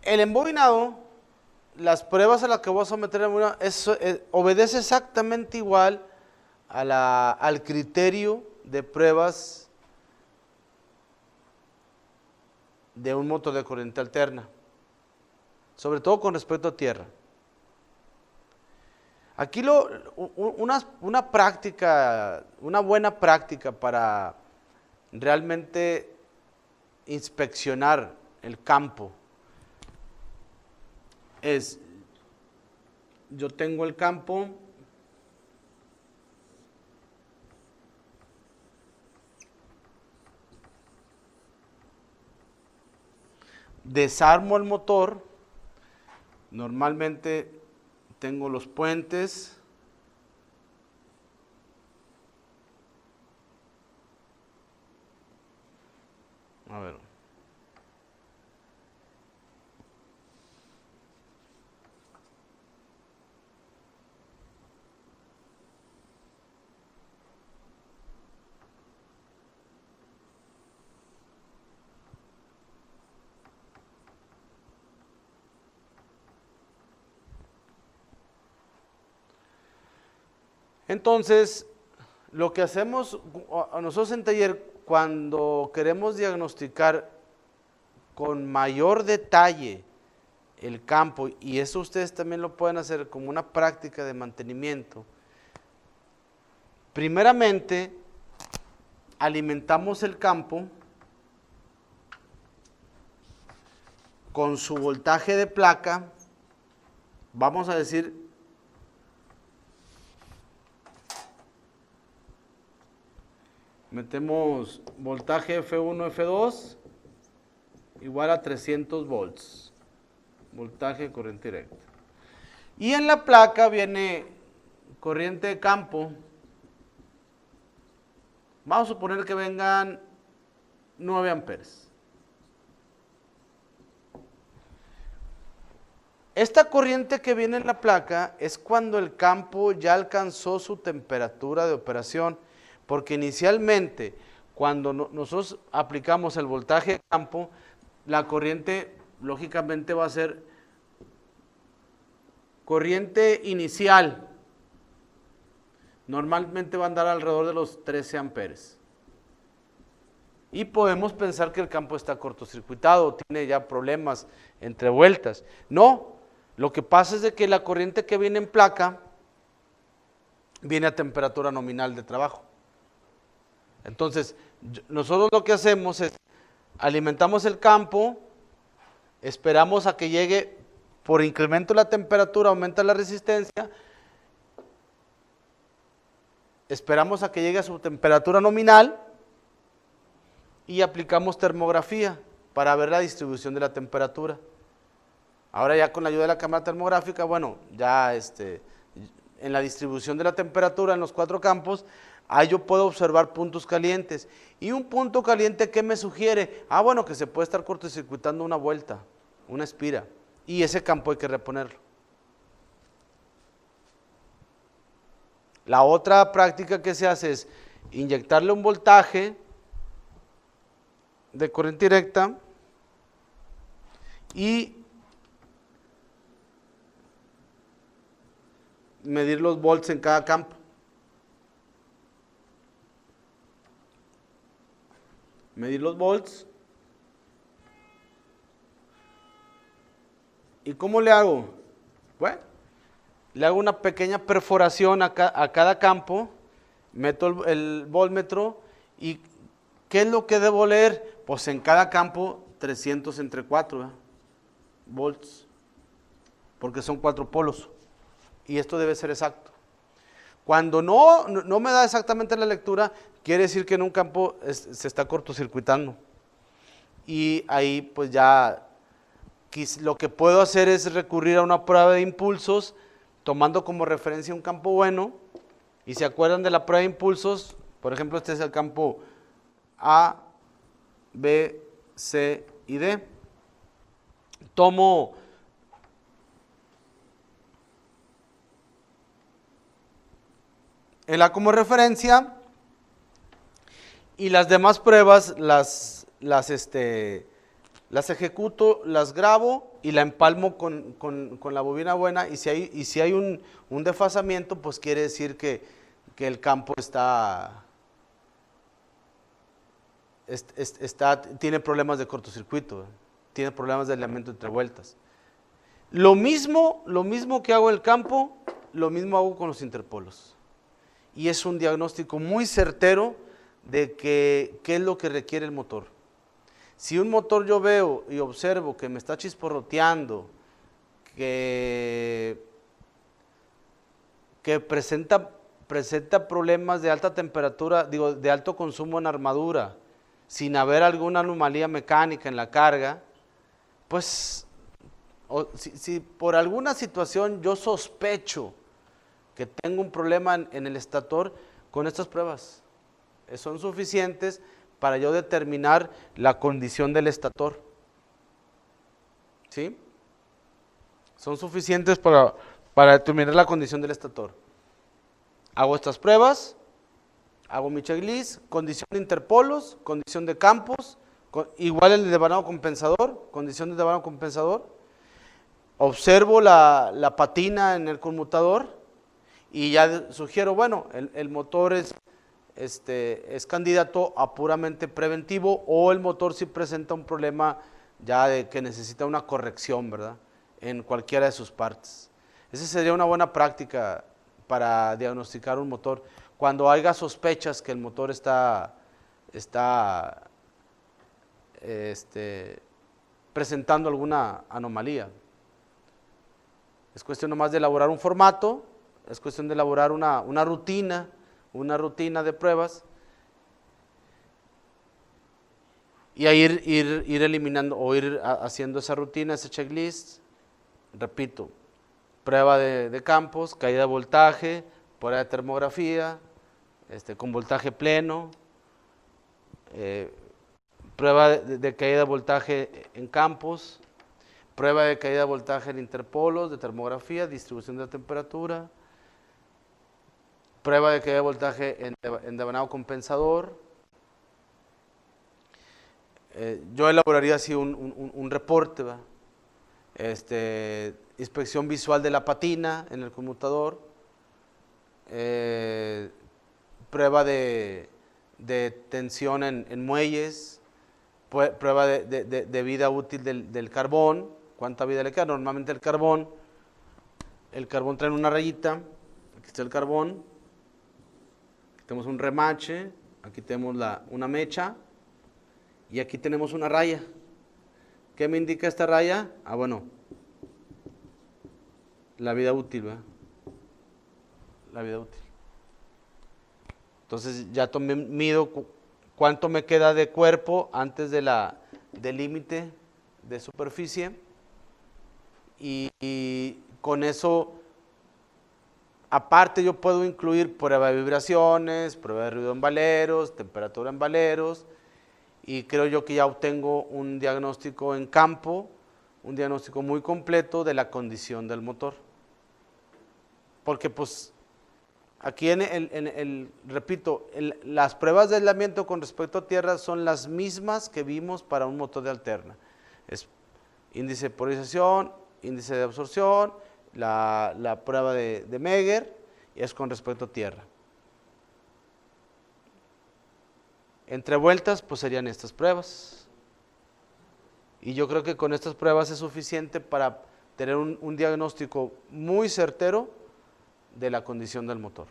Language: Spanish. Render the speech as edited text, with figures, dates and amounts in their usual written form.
El embobinado, las pruebas a las que voy a someter el embobinado, obedece exactamente igual al criterio de pruebas de un motor de corriente alterna, sobre todo con respecto a tierra. Aquí una práctica, una buena práctica para realmente inspeccionar el campo es, yo tengo el campo, desarmo el motor, normalmente tengo los puentes, a ver, entonces, lo que hacemos nosotros en taller, cuando queremos diagnosticar con mayor detalle el campo, y eso ustedes también lo pueden hacer como una práctica de mantenimiento, primeramente, alimentamos el campo con su voltaje de placa, vamos a decir, metemos voltaje F1, F2 igual a 300 volts, voltaje de corriente directa. Y en la placa viene corriente de campo, vamos a suponer que vengan 9 amperes. Esta corriente que viene en la placa es cuando el campo ya alcanzó su temperatura de operación, porque inicialmente cuando nosotros aplicamos el voltaje de campo, la corriente lógicamente va a ser corriente inicial, normalmente va a andar alrededor de los 13 amperes. Y podemos pensar que el campo está cortocircuitado, tiene ya problemas entre vueltas. No, lo que pasa es de que la corriente que viene en placa viene a temperatura nominal de trabajo. Entonces, nosotros lo que hacemos es, alimentamos el campo, esperamos a que llegue, por incremento de la temperatura, aumenta la resistencia, esperamos a que llegue a su temperatura nominal y aplicamos termografía para ver la distribución de la temperatura. Ahora ya con la ayuda de la cámara termográfica, bueno, ya en la distribución de la temperatura en los 4 campos, ahí yo puedo observar puntos calientes. Y un punto caliente, ¿qué me sugiere? Ah, bueno, que se puede estar cortocircuitando una vuelta, una espira, y ese campo hay que reponerlo. La otra práctica que se hace es inyectarle un voltaje de corriente directa y medir los volts en cada campo. Medir los volts. ¿Y cómo le hago? Bueno, le hago una pequeña perforación a cada campo, meto el voltmetro y ¿qué es lo que debo leer? Pues en cada campo 300 entre 4 volts, porque son 4 polos. Y esto debe ser exacto. Cuando no me da exactamente la lectura, quiere decir que en un campo se está cortocircuitando. Y ahí pues ya lo que puedo hacer es recurrir a una prueba de impulsos, tomando como referencia un campo bueno. Y se acuerdan de la prueba de impulsos, por ejemplo, este es el campo A, B, C y D. Tomo el A como referencia y las demás pruebas las ejecuto, las grabo y la empalmo con la bobina buena, y si hay un desfasamiento, pues quiere decir que el campo tiene problemas de cortocircuito, tiene problemas de aislamiento entre vueltas. Lo mismo que hago en el campo, lo mismo hago con los interpolos. Y es un diagnóstico muy certero de qué es lo que requiere el motor. Si un motor yo veo y observo que me está chisporroteando, que presenta problemas de alta temperatura, de alto consumo en armadura, sin haber alguna anomalía mecánica en la carga, pues si por alguna situación yo sospecho que tengo un problema en el estator, con estas pruebas son suficientes para yo determinar la condición del estator. ¿Sí? Son suficientes para determinar la condición del estator. Hago estas pruebas, hago mi checklist, condición de interpolos, condición de campos, igual el devanado compensador, condición de devanado compensador. Observo la patina en el conmutador y ya sugiero, bueno, el motor es candidato a puramente preventivo, o el motor sí presenta un problema ya de que necesita una corrección, ¿verdad? En cualquiera de sus partes. Esa sería una buena práctica para diagnosticar un motor. Cuando haya sospechas que el motor está presentando alguna anomalía. Es cuestión nomás de elaborar un formato, es cuestión de elaborar una rutina de pruebas, y a ir eliminando o ir haciendo esa rutina, ese checklist. Repito, prueba de campos, caída de voltaje, prueba de termografía, con voltaje pleno, prueba de caída de voltaje en campos, prueba de caída de voltaje en interpolos, de termografía, distribución de la temperatura, prueba de caída de voltaje en devanado compensador. Yo elaboraría así un reporte, ¿va? Inspección visual de la patina en el conmutador, prueba de tensión en muelles, prueba de vida útil del carbón, cuánta vida le queda. Normalmente el carbón trae una rayita, aquí está el carbón, aquí tenemos un remache, aquí tenemos una mecha, y aquí tenemos una raya. ¿Qué me indica esta raya? Bueno, la vida útil, ¿verdad? La vida útil. Entonces ya mido cuánto me queda de cuerpo antes del límite de superficie, y con eso, aparte, yo puedo incluir prueba de vibraciones, prueba de ruido en valeros, temperatura en valeros, y creo yo que ya obtengo un diagnóstico en campo, un diagnóstico muy completo de la condición del motor. Porque pues aquí repito, las pruebas de aislamiento con respecto a tierra son las mismas que vimos para un motor de alterna. Es índice de polarización, índice de absorción, la prueba de Megger, y es con respecto a tierra. Entre vueltas, pues serían estas pruebas. Y yo creo que con estas pruebas es suficiente para tener un diagnóstico muy certero de la condición del motor.